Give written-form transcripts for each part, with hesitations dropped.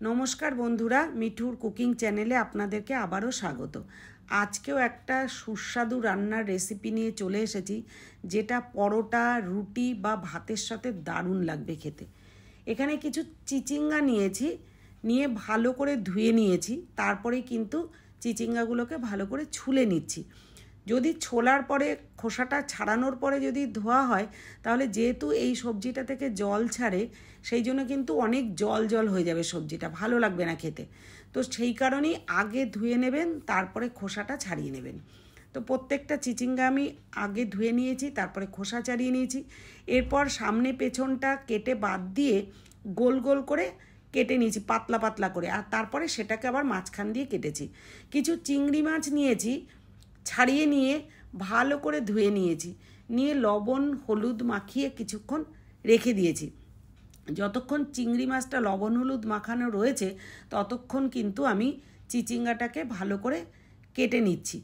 নমস্কার বন্ধুরা, মিঠুর কুকিং চ্যানেলে আপনাদেরকে আবারও স্বাগত। আজকেও একটা সুস্বাদু রান্নার রেসিপি নিয়ে চলে এসেছি, যেটা পরোটা, রুটি বা ভাতের সাথে দারুণ লাগবে খেতে। এখানে কিছু চিচিঙ্গা নিয়ে ভালো করে ধুয়ে নিয়েছি। তারপরে কিন্তু চিচিঙ্গাগুলোকে ভালো করে ছুলে নিচ্ছি। যদি ছোলার পরে খোসাটা ছাড়ানোর পরে যদি ধোয়া হয়, তাহলে যেহেতু এই সবজিটা থেকে জল ছাড়ে, সেই জন্য কিন্তু অনেক জল জল হয়ে যাবে, সবজিটা ভালো লাগবে না খেতে। তো সেই কারণেই আগে ধুয়ে নেবেন, তারপরে খোসাটা ছাড়িয়ে নেবেন। তো প্রত্যেকটা চিচিঙ্গা আমি আগে ধুয়ে নিয়েছি, তারপরে খোসা ছাড়িয়ে নিয়েছি। এরপর সামনে পেছনটা কেটে বাদ দিয়ে গোল গোল করে কেটে নিয়েছি, পাতলা পাতলা করে। আর তারপরে সেটাকে আবার মাঝখান দিয়ে কেটেছি। কিছু চিংড়ি মাছ নিয়েছি, ছাড়িয়ে নিয়ে ভালো করে ধুয়ে নিয়েছি, নিয়ে লবণ হলুদ মাখিয়ে কিছুক্ষণ রেখে দিয়েছি। যতক্ষণ চিংড়ি মাছটা লবণ হলুদ মাখানো রয়েছে, ততক্ষণ কিন্তু আমি চিচিঙ্গাটাকে ভালো করে কেটে নিচ্ছি।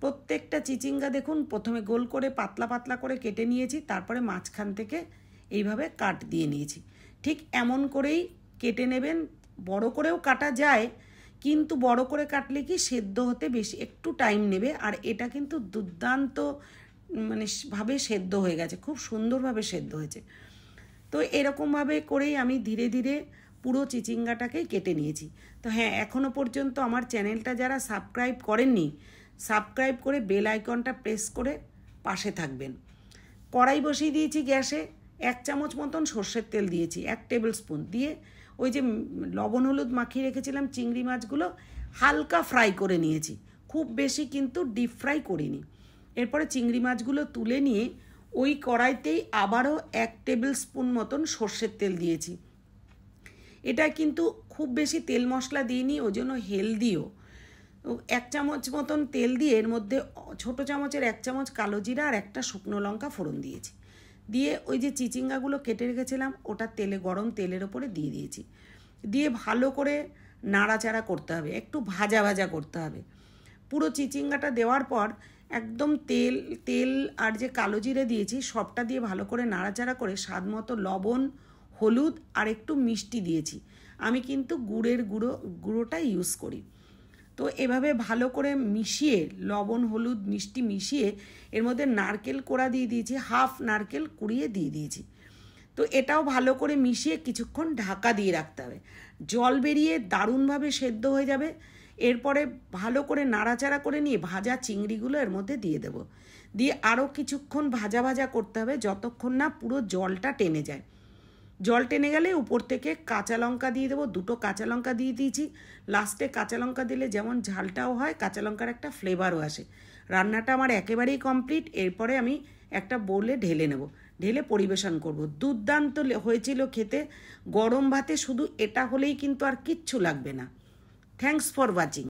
প্রত্যেকটা চিচিঙ্গা দেখুন, প্রথমে গোল করে পাতলা পাতলা করে কেটে নিয়েছি, তারপরে মাঝখান থেকে এইভাবে কাট দিয়ে নিয়েছি। ঠিক এমন করেই কেটে নেবেন। বড় করেও কাটা যায়, কিন্তু বড় করে কাটলে কি সেদ্ধ হতে বেশি একটু টাইম নেবে। আর এটা কিন্তু দুর্দান্ত ভাবে সেদ্ধ হয়ে গেছে, খুব সুন্দরভাবে সেদ্ধ হয়েছে। তো এরকমভাবে করেই আমি ধীরে ধীরে পুরো চিচিঙ্গাটাকেই কেটে নিয়েছি। তো হ্যাঁ, এখনও পর্যন্ত আমার চ্যানেলটা যারা সাবস্ক্রাইব করেননি, সাবস্ক্রাইব করে বেল আইকনটা প্রেস করে পাশে থাকবেন। কড়াই বসিয়ে দিয়েছি গ্যাসে, 1 চামচ মতন সর্ষের তেল দিয়েছি, 1 টেবিল স্পুন দিয়ে ওই যে লবণ হলুদ মাখিয়ে রেখেছিলাম চিংড়ি মাছগুলো হালকা ফ্রাই করে নিয়েছি, খুব বেশি কিন্তু ডিপ ফ্রাই করিনি। এরপরে চিংড়ি মাছগুলো তুলে নিয়ে ওই কড়াইতেই আবারও 1 টেবিল স্পুন মতন সর্ষের তেল দিয়েছি। এটা কিন্তু খুব বেশি তেল মশলা দিইনি, ওই জন্য হেলদিও। 1 চামচ মতন তেল দিয়ে এর মধ্যে ছোটো চামচের 1 চামচ কালো জিরা আর একটা শুকনো লঙ্কা ফোড়ন দিয়েছি। দিয়ে ওই যে চিচিঙ্গাগুলো কেটে রেখেছিলাম, ওটা গরম তেলের ওপরে দিয়ে দিয়েছি। দিয়ে ভালো করে নাড়াচাড়া করতে হবে, একটু ভাজা ভাজা করতে হবে। পুরো চিচিঙ্গাটা দেওয়ার পর একদম তেল আর যে কালো জিরে দিয়েছি সবটা দিয়ে ভালো করে নাড়াচাড়া করে স্বাদ মতো লবণ হলুদ আর একটু মিষ্টি দিয়েছি। আমি কিন্তু গুড়ের গুঁড়োটা ইউজ করি। তো এভাবে ভালো করে মিশিয়ে লবণ হলুদ মিষ্টি মিশিয়ে এর মধ্যে নারকেল কোড়া দিয়ে দিয়েছি, হাফ নারকেল কুড়িয়ে দিয়ে দিয়েছি। তো এটাও ভালো করে মিশিয়ে কিছুক্ষণ ঢাকা দিয়ে রাখতে হবে। জল বেরিয়ে দারুণভাবে সেদ্ধ হয়ে যাবে। এরপরে ভালো করে নাড়াচাড়া করে নিয়ে ভাজা চিংড়িগুলো এর মধ্যে দিয়ে দেবো। দিয়ে আরও কিছুক্ষণ ভাজা ভাজা করতে হবে, যতক্ষণ না পুরো জলটা টেনে যায়। জল টেনে গেলে উপর থেকে কাঁচা লঙ্কা দিয়ে দেবো, 2টো কাঁচা লঙ্কা দিয়ে দিয়েছি। লাস্টে কাঁচা লঙ্কা দিলে যেমন ঝালটাও হয়, কাঁচা লঙ্কার একটা ফ্লেভারও আসে। রান্নাটা আমার একেবারেই কমপ্লিট। এরপরে আমি একটা বোলে ঢেলে পরিবেশন করব। দুর্দান্ত হয়েছিল খেতে। গরম ভাতে শুধু এটা হলেই কিন্তু আর কিচ্ছু লাগবে না। Thanks for watching.